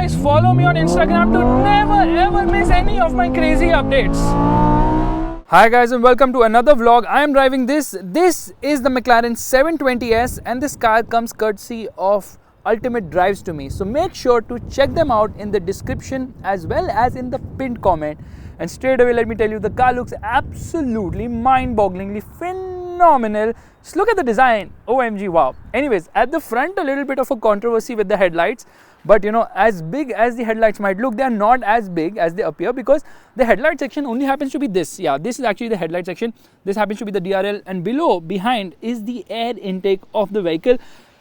guys follow me on Instagram to never ever miss any of my crazy updates. Hi guys and welcome to another vlog. I am driving this. This is the McLaren 720S and this car comes courtesy of Ultimate Drives to me. So make sure to check them out in the description as well as in the pinned comment. And straight away, let me tell you, the car looks absolutely mind-bogglingly phenomenal. Just look at the design. OMG, wow. Anyways, at the front, a little bit of a controversy with the headlights. But you know, as big as the headlights might look, they are not as big as they appear because the headlight section only happens to be this. Yeah, this is actually the headlight section. This happens to be the DRL, and below, behind, is the air intake of the vehicle.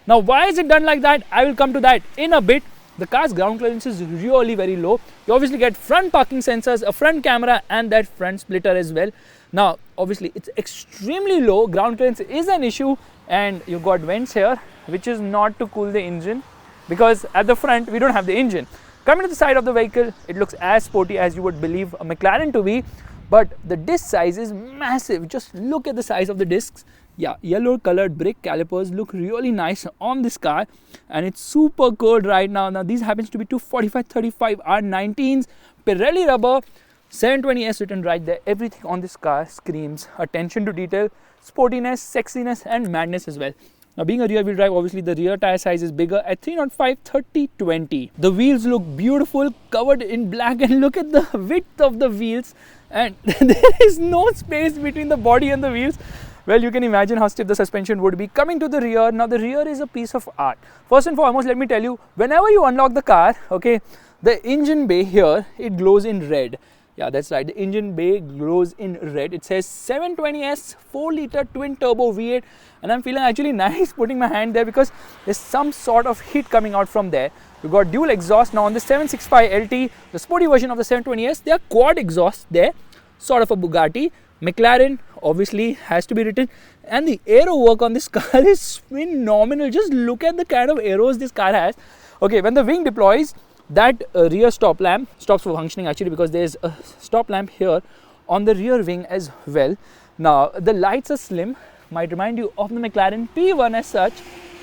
Now, why is it done like that? I will come to that in a bit. The car's ground clearance is really very low. You obviously get front parking sensors, a front camera and that front splitter as well. Now, obviously it's extremely low. Ground clearance is an issue and you've got vents here, which is not to cool the engine because at the front we don't have the engine. Coming to the side of the vehicle, it looks as sporty as you would believe a McLaren to be, but the disc size is massive. Just look at the size of the discs. Yeah, yellow colored brake calipers look really nice on this car and it's super cold right now. Now these happens to be 245/35 R19s, Pirelli rubber, 720S written right there. Everything on this car screams attention to detail, sportiness, sexiness and madness as well. Now being a rear wheel drive, obviously the rear tire size is bigger at 305/30/20. The wheels look beautiful, covered in black, and look at the width of the wheels, and there is no space between the body and the wheels. Well, you can imagine how stiff the suspension would be. Coming to the rear, now the rear is a piece of art. First and foremost, let me tell you, whenever you unlock the car, okay, the engine bay here, it glows in red. Yeah, that's right, the engine bay glows in red. It says 720S 4-liter twin turbo V8 and I'm feeling actually nice putting my hand there because there's some sort of heat coming out from there. We've got dual exhaust. Now on the 765LT, the sporty version of the 720S, there are quad exhausts there, sort of a Bugatti. McLaren obviously has to be written, and the aero work on this car is phenomenal. Just look at the kind of arrows this car has. Okay, when the wing deploys, that rear stop lamp stops functioning actually because there's a stop lamp here on the rear wing as well. Now the lights are slim, might remind you of the McLaren P1 as such,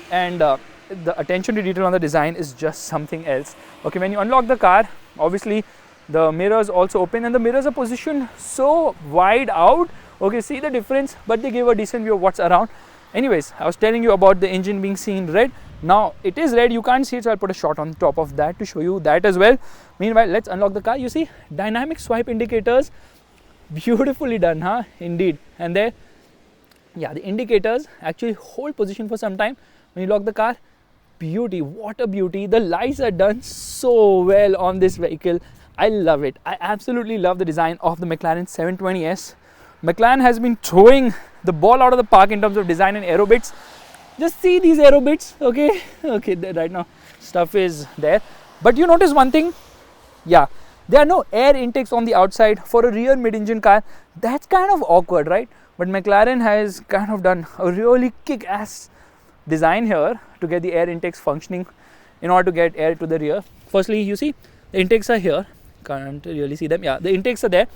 and the attention to detail on the design is just something else. Okay, when you unlock the car, obviously the mirrors also open and the mirrors are positioned so wide out. Okay, see the difference, but they give a decent view of what's around. Anyways, I was telling you about the engine being seen red. Now it is red, you can't see it, so I'll put a shot on top of that to show you that as well. Meanwhile, let's unlock the car. You see dynamic swipe indicators, beautifully done, huh? Indeed. And there, yeah, the indicators actually hold position for some time when you lock the car. Beauty, what a beauty. The lights are done so well on this vehicle. I love it. I absolutely love the design of the McLaren 720S. McLaren has been throwing the ball out of the park in terms of design and aero bits. Just see these aero bits, okay? Okay, right now stuff is there. But you notice one thing? Yeah, there are no air intakes on the outside for a rear mid-engine car. That's kind of awkward, right? But McLaren has kind of done a really kick-ass design here to get the air intakes functioning in order to get air to the rear. Firstly, you see the intakes are here. Can't really see them. Yeah, the intakes are there.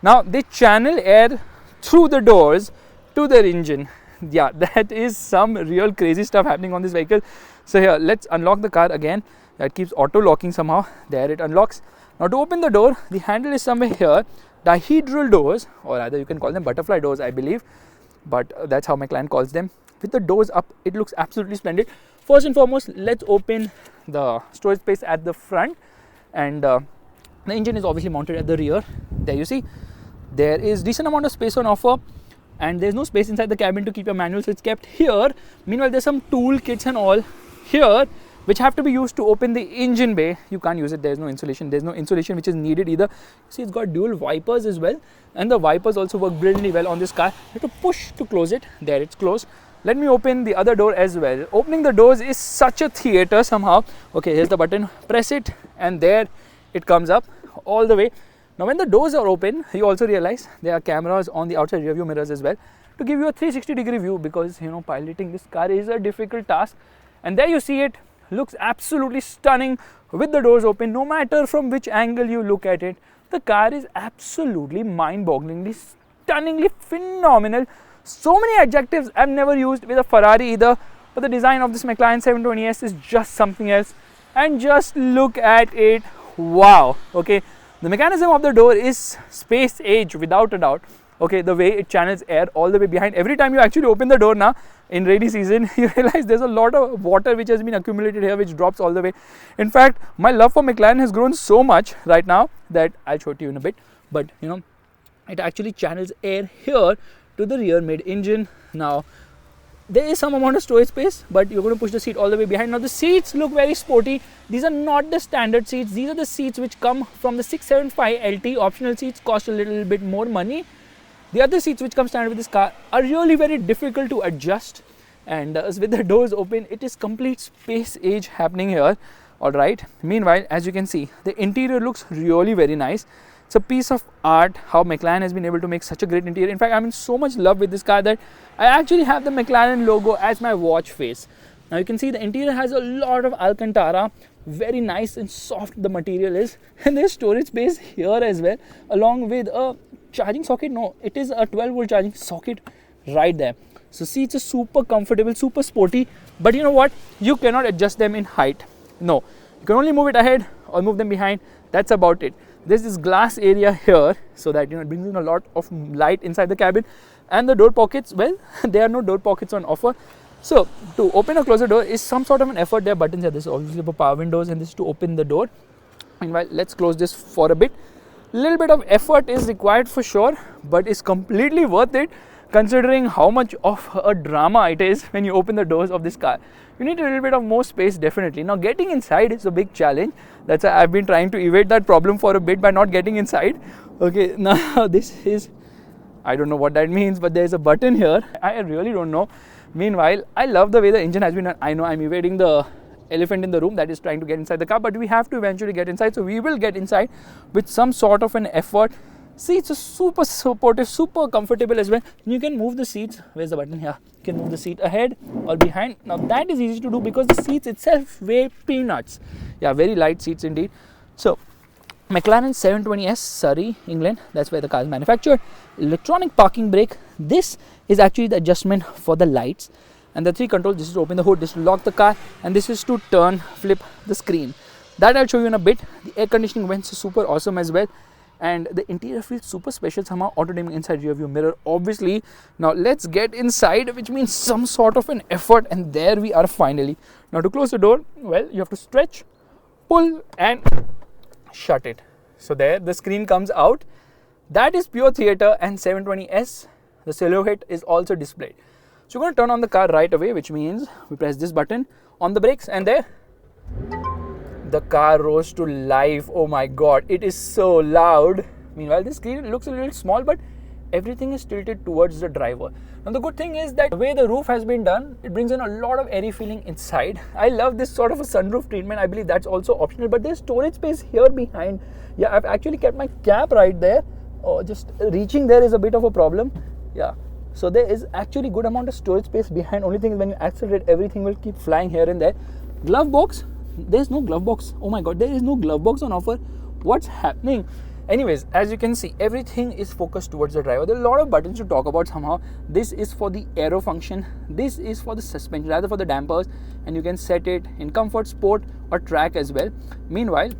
Now they channel air through the doors to their engine. Yeah, that is some real crazy stuff happening on this vehicle. So here, let's unlock the car again. That keeps auto locking somehow. There it unlocks. Now to open the door, the handle is somewhere here. Dihedral doors, or rather you can call them butterfly doors, I believe, but that's how McLaren calls them. With the doors up, it looks absolutely splendid. First and foremost, let's open the storage space at the front, and the engine is obviously mounted at the rear. There you see, there is decent amount of space on offer, and there's no space inside the cabin to keep your manual, so it's kept here. Meanwhile, there's some tool kits and all here which have to be used to open the engine bay. You can't use it, there's no insulation. There's no insulation which is needed either. See, it's got dual wipers as well, and the wipers also work brilliantly well on this car. You have to push to close it. There, it's closed. Let me open the other door as well. Opening the doors is such a theater somehow. Okay, here's the button. Press it and there it comes up all the way. Now when the doors are open, you also realize there are cameras on the outside rear view mirrors as well to give you a 360-degree view, because you know, piloting this car is a difficult task. And there you see it, looks absolutely stunning with the doors open. No matter from which angle you look at it, the car is absolutely mind-bogglingly, stunningly phenomenal. So many adjectives I've never used with a Ferrari either, but the design of this McLaren 720S is just something else. and just look at it. Wow. Okay, the mechanism of the door is space age without a doubt. Okay, the way it channels air all the way behind. Every time you actually open the door now in rainy season, you realize there's a lot of water which has been accumulated here, which drops all the way. In fact, my love for McLaren has grown so much right now that I'll show it to you in a bit. But you know, it actually channels air here to the rear mid engine. Now there is some amount of storage space, but you're going to push the seat all the way behind. Now the seats look very sporty. These are not the standard seats. These are the seats which come from the 675 LT. Optional seats cost a little bit more money. The other seats which come standard with this car are really very difficult to adjust, and with the doors open, it is complete space age happening here. Alright, meanwhile, as you can see, the interior looks really very nice. It's a piece of art how McLaren has been able to make such a great interior. In fact, I'm in so much love with this car that I actually have the McLaren logo as my watch face. Now you can see the interior has a lot of Alcantara, very nice and soft the material is, and there's storage space here as well, along with a charging socket. No, it is a 12-volt charging socket right there. So seats are super comfortable, super sporty, but you know what? You cannot adjust them in height. No, you can only move it ahead or move them behind. That's about it. There's this glass area here, so that it brings in a lot of light inside the cabin, and the door pockets, well, there are no door pockets on offer. So to open or close the door is some sort of an effort. There are buttons here. This is obviously for power windows, and this is to open the door. Meanwhile, let's close this for a bit. Little bit of effort is required for sure, but it's completely worth it considering how much of a drama it is when you open the doors of this car. You need a little bit of more space, definitely. Now getting inside is a big challenge. That's why I've been trying to evade that problem for a bit by not getting inside. Okay, now this is, I don't know what that means, but there's a button here. I really don't know. Meanwhile, I love the way the engine has been done. I know I'm evading the elephant in the room that is trying to get inside the car, but we have to eventually get inside, so we will get inside with some sort of an effort. Seats are super supportive, super comfortable as well. You can move the seats. Where's the button here? You can move the seat ahead or behind. Now that is easy to do because the seats itself weigh peanuts. Yeah, very light seats indeed. So McLaren 720S, Surrey, England, that's where the car is manufactured. Electronic parking brake. This is actually the adjustment for the lights. And the three controls, this is to open the hood, this is to lock the car, and this is to turn, flip the screen. That I'll show you in a bit. The air conditioning vents are super awesome as well. And the interior feels super special somehow. Auto dimming inside rear view mirror, obviously. Now let's get inside, which means some sort of an effort, and there we are finally. Now to close the door, well, you have to stretch, pull, and shut it. So there, the screen comes out. That is pure theatre, and 720S, the silhouette is also displayed. So we're going to turn on the car right away, which means we press this button on the brakes, and there, the car rose to life. Oh my god, it is so loud. Meanwhile, this screen looks a little small, but everything is tilted towards the driver. Now the good thing is that the way the roof has been done, it brings in a lot of airy feeling inside. I love this sort of a sunroof treatment. I believe that's also optional, but there's storage space here behind. Yeah, I've actually kept my cap right there. Oh, just reaching there is a bit of a problem. Yeah, so there is actually good amount of storage space behind. Only thing is when you accelerate, everything will keep flying here and there. Glove box. There's no glove box. Oh my god, there is no glove box on offer. What's happening? Anyways, as you can see, everything is focused towards the driver. There are a lot of buttons to talk about somehow. This is for the aero function. This is for the suspension, rather for the dampers. And you can set it in comfort, sport or track as well. Meanwhile,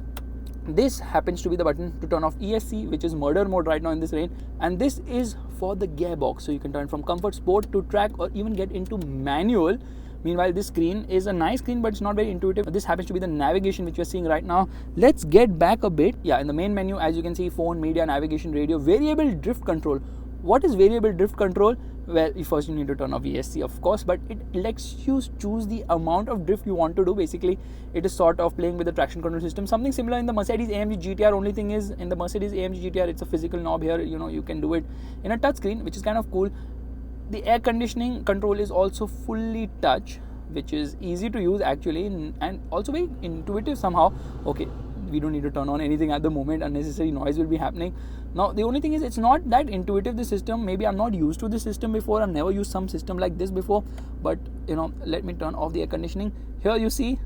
this happens to be the button to turn off ESC, which is murder mode right now in this rain. And this is for the gearbox. So you can turn from comfort, sport to track or even get into manual. Meanwhile, this screen is a nice screen, but it's not very intuitive. This happens to be the navigation which you're seeing right now. Let's get back a bit. Yeah, in the main menu, as you can see, phone, media, navigation, radio, variable drift control. What is variable drift control? Well, first you need to turn off ESC, of course, but it lets you choose the amount of drift you want to do. Basically, it is sort of playing with the traction control system. Something similar in the Mercedes AMG GTR. Only thing is, in the Mercedes AMG GTR, it's a physical knob here. You can do it in a touch screen, which is kind of cool. The air conditioning control is also fully touch, which is easy to use actually, and also very intuitive somehow. Okay, we don't need to turn on anything at the moment. Unnecessary noise will be happening. Now the only thing is, it's not that intuitive, the system. Maybe I'm not used to this system before. I've never used some system like this before. But let me turn off the air conditioning. Here you see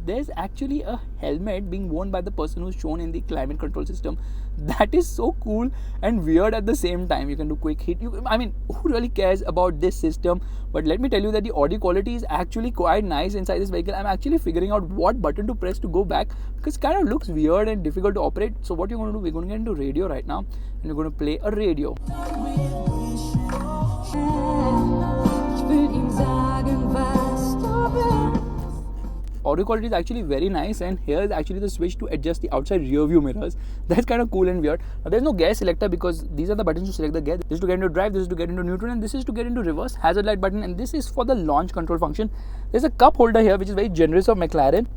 there's actually a helmet being worn by the person who's shown in the climate control system. That is so cool and weird at the same time. You can do quick hit. I mean, who really cares about this system? But let me tell you that the audio quality is actually quite nice inside this vehicle. I'm actually figuring out what button to press to go back, because it kind of looks weird and difficult to operate. So what you're going to do, we're going to get into radio right now, and we're going to play a radio. Audio quality is actually very nice, and here is actually the switch to adjust the outside rear view mirrors. That's kind of cool and weird. Now there's no gear selector, because these are the buttons to select the gear. This is to get into drive, this is to get into neutral, and this is to get into reverse. Hazard light button, and this is for the launch control function. There's a cup holder here which is very generous of McLaren.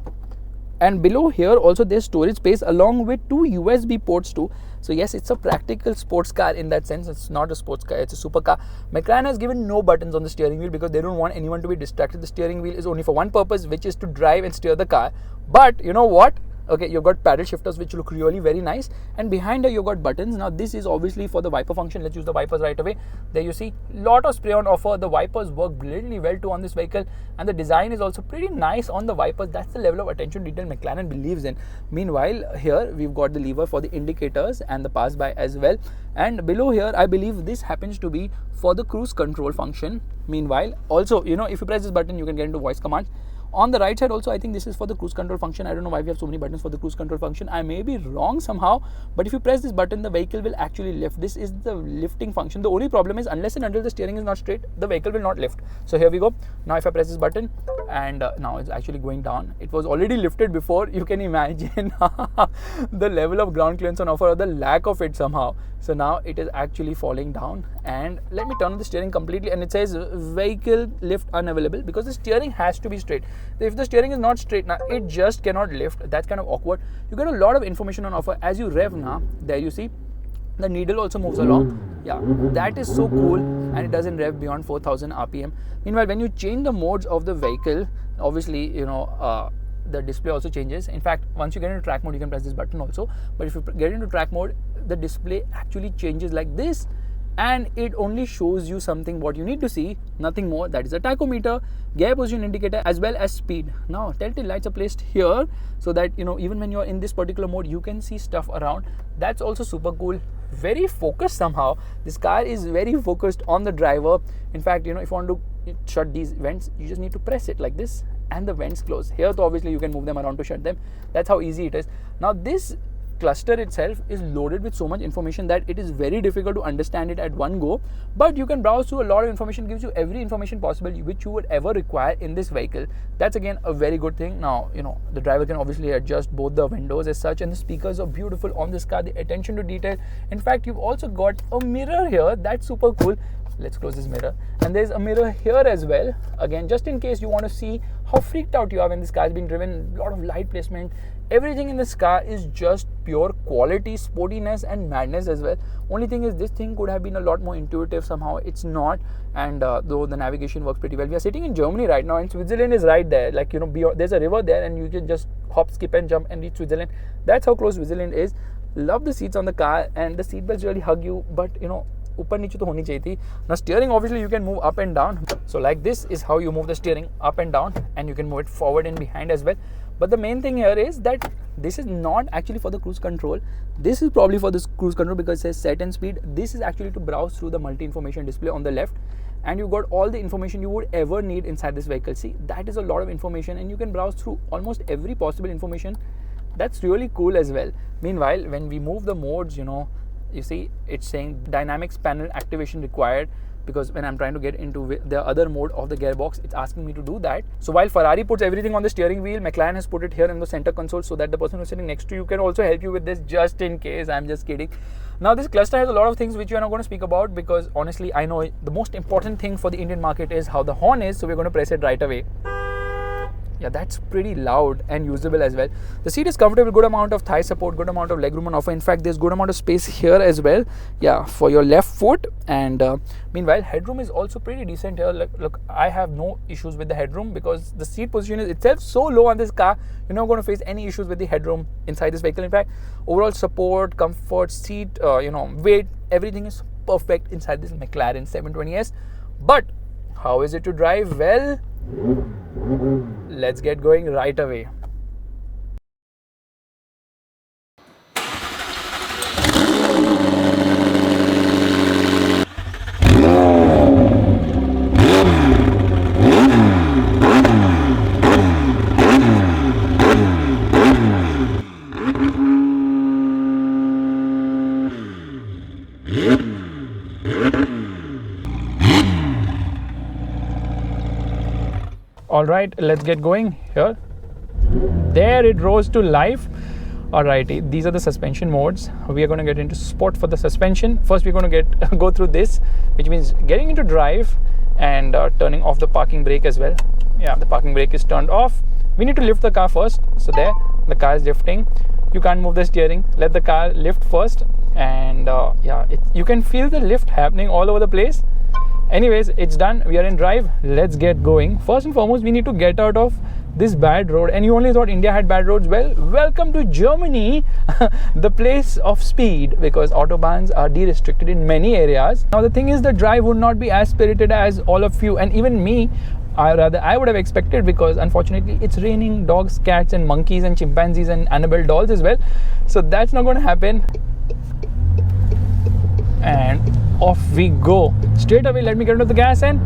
And below here also there's storage space along with 2 USB ports too. So yes, it's a practical sports car in that sense. It's not a sports car, it's a supercar. McLaren has given no buttons on the steering wheel because they don't want anyone to be distracted. The steering wheel is only for one purpose, which is to drive and steer the car. But you know what? Okay, you've got paddle shifters which look really very nice, and behind her you've got buttons. Now this is obviously for the wiper function. Let's use the wipers right away. There you see, lot of spray on offer. The wipers work brilliantly well too on this vehicle, and the design is also pretty nice on the wipers. That's the level of attention detail McLaren believes in. Meanwhile, here we've got the lever for the indicators and the pass by as well, and below here I believe this happens to be for the cruise control function. Meanwhile, also, you know, if you press this button you can get into voice commands. On the right side also, I think this is for the cruise control function. I don't know why we have so many buttons for the cruise control function. I may be wrong somehow, but if you press this button, the vehicle will actually lift. This is the lifting function. The only problem is, unless and until the steering is not straight, the vehicle will not lift. So here we go. Now if I press this button, and now it's actually going down. It was already lifted before. You can imagine the level of ground clearance on offer, or the lack of it somehow. So now it is actually falling down, and let me turn on the steering completely, and it says vehicle lift unavailable, because the steering has to be straight. If the steering is not straight now, it just cannot lift. That's kind of awkward. You get a lot of information on offer as you rev now. There you see the needle also moves along. Yeah, that is so cool, and it doesn't rev beyond 4000 RPM. Meanwhile, when you change the modes of the vehicle, obviously, you know, the display also changes. In fact, once you get into track mode, you can press this button also. But if you get into track mode, the display actually changes like this, and it only shows you something what you need to see, nothing more. That is a tachometer, gear position indicator, as well as speed. Now telltale lights are placed here so that, you know, even when you are in this particular mode, you can see stuff around. That's also super cool. Very focused somehow. This car is very focused on the driver. In fact, you know, if you want to shut these vents, you just need to press it like this, and the vents close. Here, so obviously you can move them around to shut them. That's how easy it is. Now this cluster itself is loaded with so much information that it is very difficult to understand it at one go, but you can browse through a lot of information. Gives you every information possible which you would ever require in this vehicle. That's again a very good thing. Now, you know, the driver can obviously adjust both the windows as such, and the speakers are beautiful on this car. The attention to detail. In fact, you've also got a mirror here. That's super cool. Let's close this mirror, and there's a mirror here as well, again just in case you want to see how freaked out you are when this car is being driven. A lot of light placement. Everything in this car is just pure quality, sportiness and madness as well. Only thing is, this thing could have been a lot more intuitive. Somehow it's not, and though the navigation works pretty well. We are sitting in Germany right now, and Switzerland is right there. Like, you know, there's a river there, and you can just hop, skip and jump and reach Switzerland. That's how close Switzerland is. Love the seats on the car, and the seat belts really hug you, but you know, ऊपर नीचे तो होनी चाहिए थी. Now steering, obviously you can move up and down. So like this is how you move the steering up and down, and you can move it forward and behind as well. But the main thing here is that this is not actually for the cruise control. This is probably for the cruise control because it says set and speed. This is actually to browse through the multi-information display on the left, and you've got all the information you would ever need inside this vehicle. See, that is a lot of information, and you can browse through almost every possible information. That's really cool as well. Meanwhile, when we move the modes, you know, you see it's saying dynamics panel activation required, because when I'm trying to get into the other mode of the gearbox, it's asking me to do that. So while Ferrari puts everything on the steering wheel, McLaren has put it here in the center console so that the person who's sitting next to you can also help you with this, just in case. I'm just kidding. Now this cluster has a lot of things which we are not going to speak about, because honestly I know the most important thing for the Indian market is how the horn is, so we're going to press it right away. Yeah, that's pretty loud and usable as well. The seat is comfortable, good amount of thigh support, good amount of legroom on offer. In fact, there's good amount of space here as well, yeah, for your left foot. And meanwhile, headroom is also pretty decent here. Look, I have no issues with the headroom because the seat position is itself so low on this car. You're not going to face any issues with the headroom inside this vehicle. In fact, overall support, comfort, seat, weight, everything is perfect inside this McLaren 720S. But how is it to drive? Well, let's get going right away. Alright, let's get going here. There it rose to life. Alrighty, these are the suspension modes. We are going to get into sport for the suspension. First we're going to go through this, which means getting into drive and turning off the parking brake as well. Yeah, the parking brake is turned off. We need to lift the car first. So there, the car is lifting. You can't move the steering. Let the car lift first. And you can feel the lift happening all over the place. Anyways, it's done. We are in drive. Let's get going. First and foremost, we need to get out of this bad road. And you only thought India had bad roads. Well, welcome to Germany, the place of speed, because autobahns are de-restricted in many areas. Now the thing is, the drive would not be as spirited as all of you and even me, I would have expected, because unfortunately it's raining dogs, cats and monkeys and chimpanzees and Annabelle dolls as well. So that's not going to happen. And off we go. Straight away, let me get into the gas and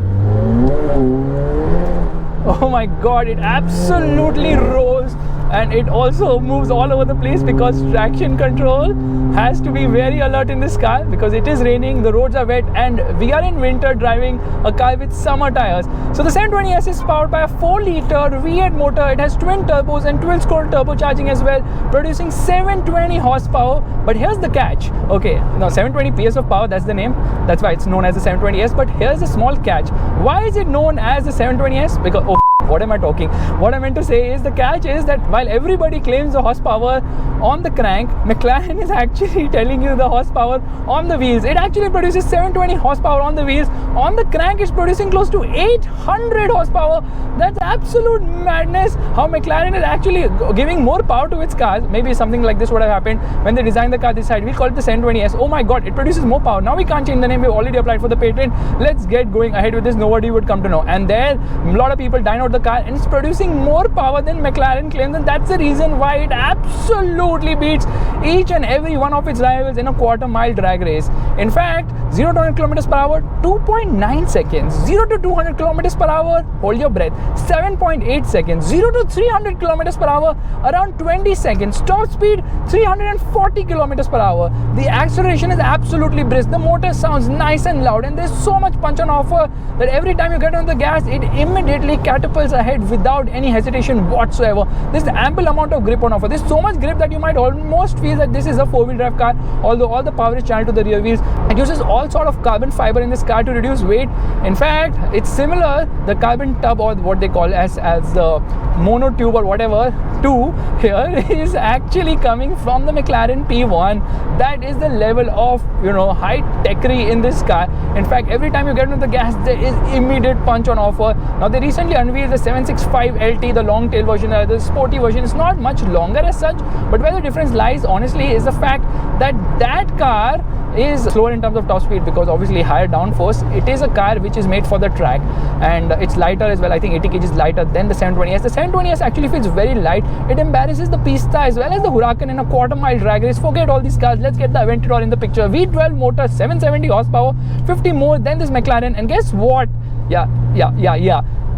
oh my god, it absolutely rolls, and it also moves all over the place because traction control has to be very alert in this car because it is raining, the roads are wet, and we are in winter driving a car with summer tires. So the 720S is powered by a 4-liter V8 motor. It has twin turbos and dual scroll turbocharging as well, producing 720 horsepower. But here's the catch. Okay, now 720 PS of power, that's the name. That's why it's known as the 720S. But here's a small catch. Why is it known as the 720S? Because what am I talking? What I meant to say is, the catch is that while everybody claims the horsepower on the crank, McLaren is actually telling you the horsepower on the wheels. It actually produces 720 horsepower on the wheels. On the crank, it's producing close to 800 horsepower. That's absolute madness. How McLaren is actually giving more power to its cars. Maybe something like this would have happened when they designed the car this side. We call it the 720S. Oh my god, it produces more power. Now we can't change the name. We've already applied for the patent. Let's get going ahead with this. Nobody would come to know. And there, a lot of people dynoed the car, and it's producing more power than McLaren claims, and that's the reason why it absolutely beats each and every one of its rivals in a quarter-mile drag race. In fact, 0 to 100 kilometers per hour, 2.9 seconds. 0 to 200 kilometers per hour, hold your breath, 7.8 seconds. 0 to 300 kilometers per hour, around 20 seconds. Top speed, 340 kilometers per hour. The acceleration is absolutely brisk. The motor sounds nice and loud, and there's so much punch on offer that every time you get on the gas, it immediately catapults ahead without any hesitation whatsoever. There's ample amount of grip on offer. There's so much grip that you might almost feel that this is a 4-wheel drive car, although all the power is channeled to the rear wheels. It uses all sort of carbon fiber in this car to reduce weight. In fact, it's similar, the carbon tub, or what they call as the mono tube or whatever, tube here is actually coming from the McLaren P1. That is the level of, high techery in this car. In fact, every time you get into the gas, there is immediate punch on offer. Now they recently unveiled the 765 LT, the long tail version, the sporty version. Is not much longer as such, but where the difference lies honestly is the fact that that car is slower in terms of top speed because obviously higher downforce. It is a car which is made for the track, and it's lighter as well. I think 80 kg lighter than the 720S. The 720S actually feels very light. It embarrasses the Pista as well as the Huracan in a quarter-mile drag race. Forget all these cars. Let's get the Aventador in the picture. V12 motor, 770 horsepower, 50 more than this McLaren. And guess what? Yeah.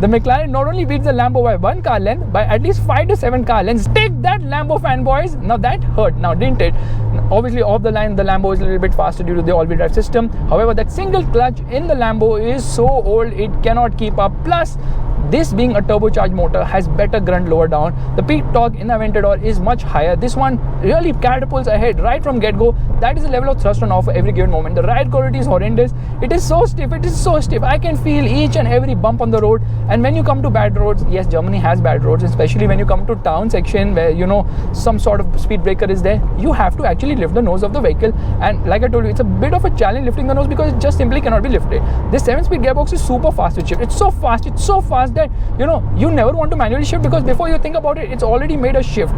The McLaren not only beats the Lambo by 1 car length, by at least 5 to 7 car lengths. Take that, Lambo fanboys. Now that hurt, now didn't it? Obviously off the line, the Lambo is a little bit faster due to the all-wheel drive system. However, that single clutch in the Lambo is so old, it cannot keep up. Plus, this being a turbocharged motor has better grunt lower down. The peak torque in the Aventador is much higher. This one really catapults ahead right from get-go. That is the level of thrust on offer every given moment. The ride quality is horrendous. It is so stiff. I can feel each and every bump on the road. And when you come to bad roads, yes, Germany has bad roads, especially when you come to town section where some sort of speed breaker is there, you have to actually lift the nose of the vehicle. And like I told you, it's a bit of a challenge lifting the nose because it just simply cannot be lifted. This 7-speed gearbox is super fast to shift. It's so fast that you never want to manually shift because before you think about it, it's already made a shift.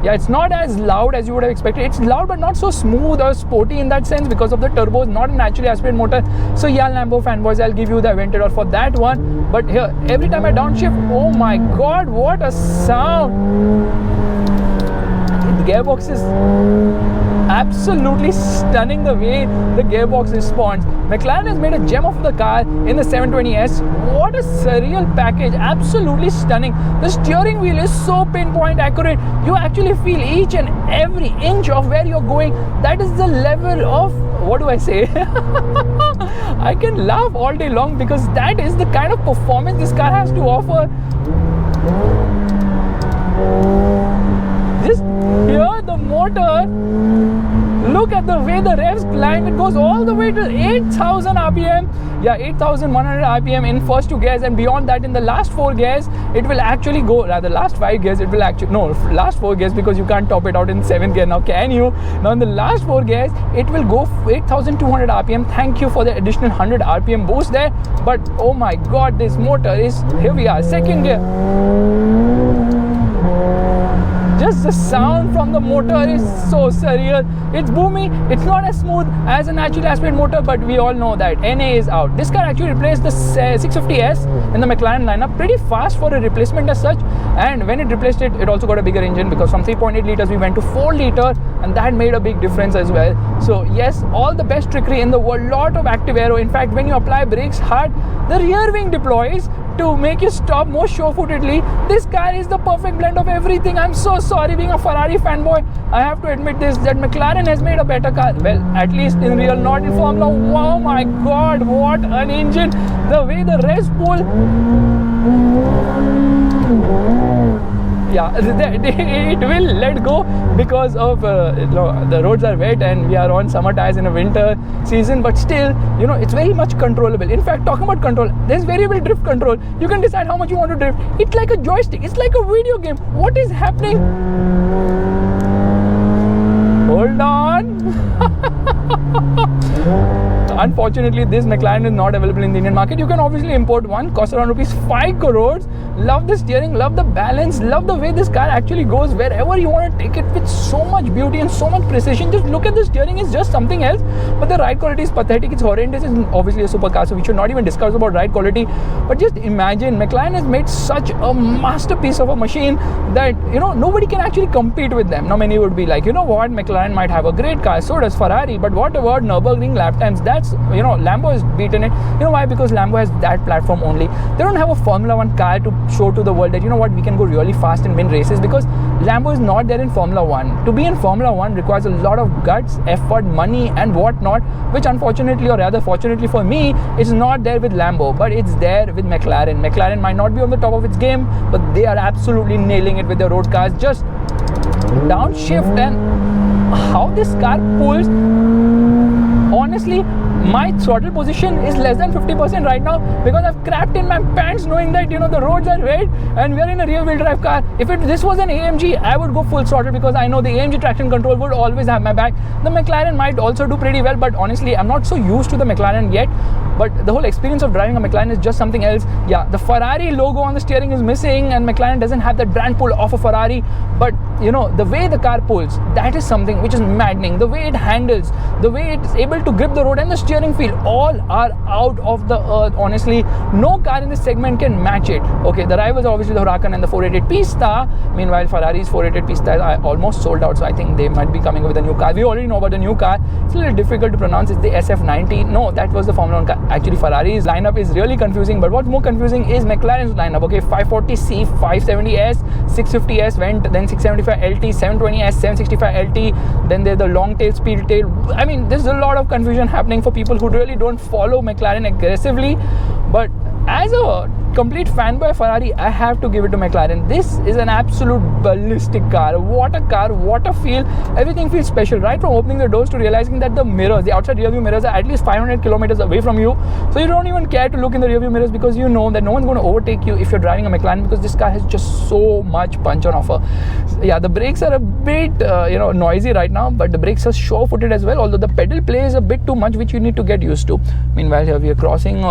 Yeah, it's not as loud as you would have expected. It's loud but not so smooth or sporty in that sense because of the turbos, not a naturally aspirated motor. So yeah, Lambo fanboys, I'll give you the Aventador for that one. But here, every time I downshift, oh my god, what a sound! The gearbox is absolutely stunning the way the gearbox responds. McLaren has made a gem of the car in the 720S. What a surreal package, absolutely stunning. The steering wheel is so pinpoint accurate. You actually feel each and every inch of where you're going. That is the level of, what do I say? I can laugh all day long because that is the kind of performance this car has to offer. Just hear the motor. Look at the way the revs climb. It goes all the way to 8,000 RPM. Yeah, 8,100 RPM in first 2 gears, and beyond that in the last 4 gears, it will actually go, rather last 5 gears, it will actually, no, last 4 gears, because you can't top it out in 7th gear now, can you? Now in the last 4 gears, it will go 8,200 RPM. Thank you for the additional 100 RPM boost there. But oh my God, this motor is, here we are, 2nd gear. Just the sound from the motor is so surreal. It's boomy. It's not as smooth as a naturally aspirated motor, but we all know that NA is out. This car actually replaced the 650S in the McLaren lineup pretty fast for a replacement as such. And when it replaced it, it also got a bigger engine, because from 3.8 liters we went to 4 liter, and that made a big difference as well. So yes, all the best trickery in the world, lot of active aero. In fact, when you apply brakes hard, the rear wing deploys to make you stop more sure-footedly. This car is the perfect blend of everything. I'm so sorry, being a Ferrari fanboy, I have to admit this, that McLaren has made a better car. Well, at least in real, not in Formula. Oh my God, what an engine. The way the revs pull. Yeah, it will let go because of the roads are wet and we are on summer tires in a winter season, but still, you know, it's very much controllable. In fact, talking about control, there's variable drift control. You can decide how much you want to drift. It's like a joystick. It's like a video game. What is happening? Hold on. Unfortunately, this McLaren is not available in the Indian market. You can obviously import one, cost around rupees 5 crores. Love the steering, love the balance, love the way this car actually goes wherever you want to take it with so much beauty and so much precision. Just look at the steering, it's just something else. But the ride quality is pathetic, it's horrendous. It's obviously a supercar, so we should not even discuss about ride quality. But just imagine, McLaren has made such a masterpiece of a machine that, you know, nobody can actually compete with them. Now many would be like, you know what, McLaren might have a great car, so does Ferrari, but what about Nürburgring lap times? That's, you know, Lambo has beaten it. You know why? Because Lambo has that platform only. They don't have a Formula 1 car to show to the world that, you know what, we can go really fast and win races, because Lambo is not there in Formula 1. To be in Formula 1 requires a lot of guts, effort, money and whatnot, which unfortunately, or rather fortunately for me, is not there with Lambo, but it's there with McLaren. McLaren might not be on the top of its game, but they are absolutely nailing it with their road cars. Just downshift and how this car pulls. Honestly, my throttle position is less than 50% right now because I've crapped in my pants knowing that, you know, the roads are wet and we are in a rear wheel drive car. If this was an AMG, I would go full throttle because I know the AMG traction control would always have my back. The McLaren might also do pretty well, but honestly, I'm not so used to the McLaren yet. But the whole experience of driving a McLaren is just something else. Yeah, the Ferrari logo on the steering is missing and McLaren doesn't have that brand pull of a Ferrari. But, you know, the way the car pulls, that is something which is maddening. The way it handles, the way it's able to grip the road and the steering feel, all are out of the earth. Honestly, no car in this segment can match it. Okay, the rivals are obviously the Huracan and the 488 Pista. Meanwhile, Ferrari's 488 Pista are almost sold out, so I think they might be coming with a new car. We already know about the new car. It's a little difficult to pronounce. It's the SF90. No, that was the Formula 1 car. Actually, Ferrari's lineup is really confusing, but what's more confusing is McLaren's lineup. Okay, 540C, 570S, 650S went, then 675LT, 720S, 765LT, then there's the long tail, speed tail. I mean, there's a lot of confusion happening for people who really don't follow McLaren aggressively. But as a complete fanboy of Ferrari, I have to give it to McLaren. This is an absolute ballistic car. What a car, what a feel. Everything feels special, right from opening the doors to realizing that the mirrors, the outside rear view mirrors, are at least 500 kilometers away from you. So you don't even care to look in the rear view mirrors because you know that no one's going to overtake you if you're driving a McLaren, because this car has just so much punch on offer. Yeah, the brakes are a bit noisy right now, but the brakes are sure-footed as well, although the pedal play is a bit too much, which you need to get used to. Meanwhile, here we are crossing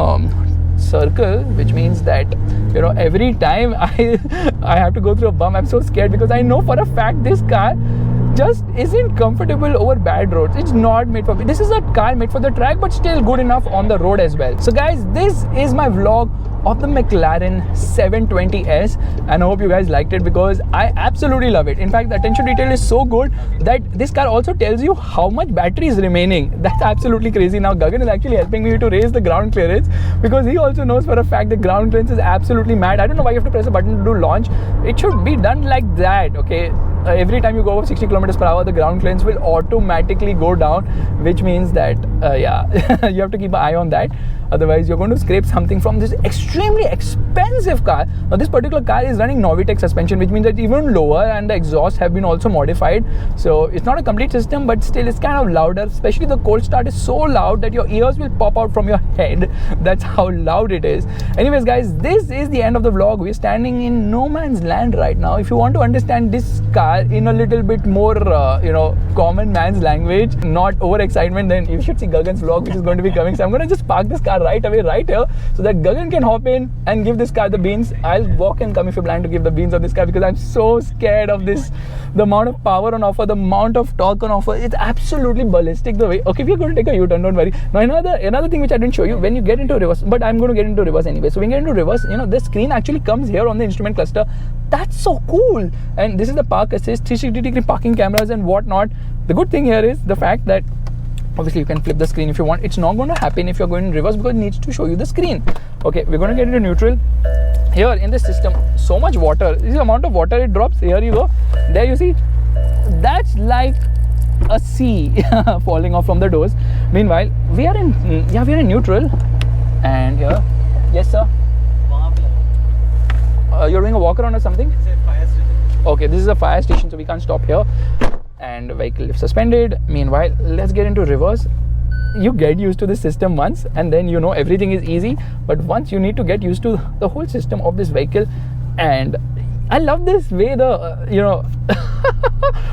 circle, which means that, you know, every time I have to go through a bump, I'm so scared because I know for a fact this car just isn't comfortable over bad roads. It's not made for me. This is a car made for the track, but still good enough on the road as well. So guys, this is my vlog of the McLaren 720S, and I hope you guys liked it because I absolutely love it. In fact, the attention detail is so good that this car also tells you how much battery is remaining. That's absolutely crazy. Now Gagan is actually helping me to raise the ground clearance because he also knows for a fact the ground clearance is absolutely mad. I don't know why you have to press a button to do launch. It should be done like that, okay? Every time you go over 60 kilometers per hour, the ground clearance will automatically go down, which means that yeah, you have to keep an eye on that. Otherwise, you're going to scrape something from this extremely expensive car. Now, this particular car is running Novitec suspension, which means that even lower, and the exhaust have been also modified. So it's not a complete system, but still it's kind of louder. Especially the cold start is so loud that your ears will pop out from your head. That's how loud it is. Anyways, guys, this is the end of the vlog. We're standing in no man's land right now. If you want to understand this car in a little bit more, common man's language, not overexcitement, then you should see Gagan's vlog, which is going to be coming. So I'm going to just park this car right away, right here, so that Gagan can hop in and give this car the beans. I'll walk and come if you plan to give the beans on this car because I'm so scared of this. The amount of power on offer, the amount of torque on offer, it's absolutely ballistic the way. Okay, we're going to take a U-turn, don't worry. Now another thing which I didn't show you, when you get into reverse, but I'm going to get into reverse anyway. So when you get into reverse, the screen actually comes here on the instrument cluster. That's so cool. And this is the park assist, 360-degree parking cameras and whatnot. The good thing here is the fact that obviously you can flip the screen if you want. It's not going to happen if you're going in reverse because it needs to show you the screen. Okay, we're going to get into neutral. Here in this system, so much water. This is the amount of water it drops. Here you go. There you see. That's like a sea falling off from the doors. Meanwhile, we are in neutral. And here, yes sir. You're doing a walk around or something? It's a fire station. Okay, this is a fire station, so we can't stop here. And the vehicle is suspended. Meanwhile, let's get into reverse. You get used to the system once and then everything is easy, but once you need to get used to the whole system of this vehicle. And I love this way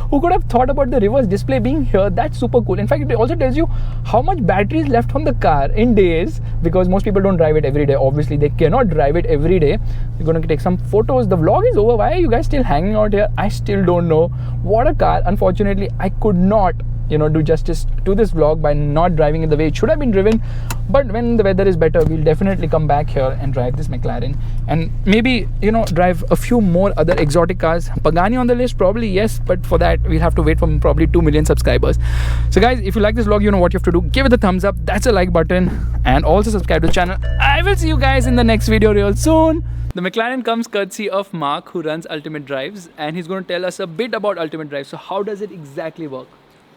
who could have thought about the reverse display being here? That's super cool. In fact, it also tells you how much battery is left on the car in days, because most people don't drive it every day. Obviously, they cannot drive it every day. We're going to take some photos. The vlog is over. Why are you guys still hanging out here? I still don't know. What a car. Unfortunately, I could not do justice to this vlog by not driving it the way it should have been driven. But when the weather is better, we'll definitely come back here and drive this McLaren and maybe drive a few more other exotic cars. Pagani on the list, probably yes, but for that we'll have to wait for probably 2 million subscribers. So guys, if you like this vlog, you know what you have to do. Give it a thumbs up, that's a like button, and also subscribe to the channel. I will see you guys in the next video real soon. The McLaren comes courtesy of Mark, who runs Ultimate Drives, and he's going to tell us a bit about Ultimate Drives. So how does it exactly work?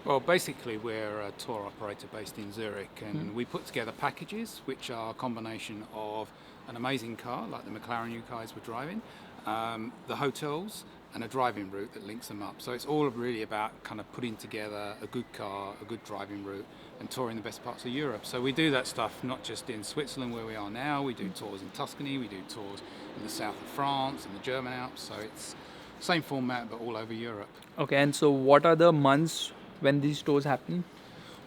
Well, basically we're a tour operator based in Zurich, and we put together packages which are a combination of an amazing car like the McLaren you guys were driving, the hotels and a driving route that links them up. So it's all really about kind of putting together a good car, a good driving route, and touring the best parts of Europe. So we do that stuff not just in Switzerland where we are now, we do tours in Tuscany, we do tours in the south of France and the German Alps. So it's same format but all over Europe. Okay, and so what are the months when these tours happen?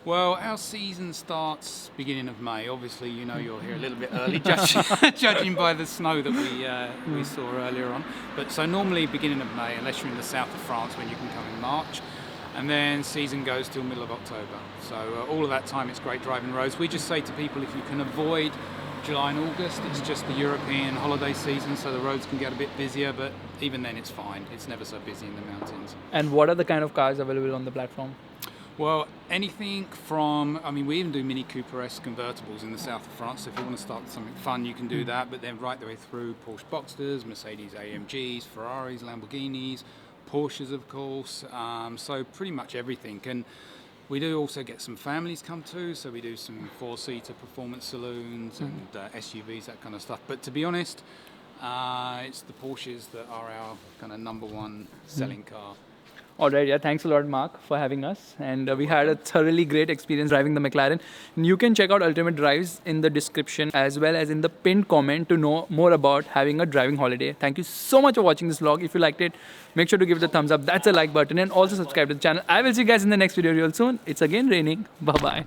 Well, our season starts beginning of May. Obviously, you're here a little bit early, judging by the snow that we saw earlier on. But so normally beginning of May, unless you're in the south of France, when you can come in March. And then season goes till middle of October. So all of that time, it's great driving roads. We just say to people, if you can avoid July and August, it's just the European holiday season, so the roads can get a bit busier, but even then it's fine. It's never so busy in the mountains. And what are the kind of cars available on the platform? Well, anything from, we even do Mini Cooper-esque convertibles in the south of France, so if you want to start something fun, you can do that, but then right the way through Porsche Boxsters, Mercedes AMGs, Ferraris, Lamborghinis, Porsches, of course, so pretty much everything. And we do also get some families come too, so we do some 4-seater performance saloons and SUVs, that kind of stuff. But to be honest, it's the Porsches that are our kind of #1 selling car. All right, yeah, thanks a lot, Mark, for having us. And we had a thoroughly great experience driving the McLaren. And you can check out Ultimate Drives in the description as well as in the pinned comment to know more about having a driving holiday. Thank you so much for watching this vlog. If you liked it, make sure to give it a thumbs up. That's a like button, and also subscribe to the channel. I will see you guys in the next video real soon. It's again raining. Bye-bye.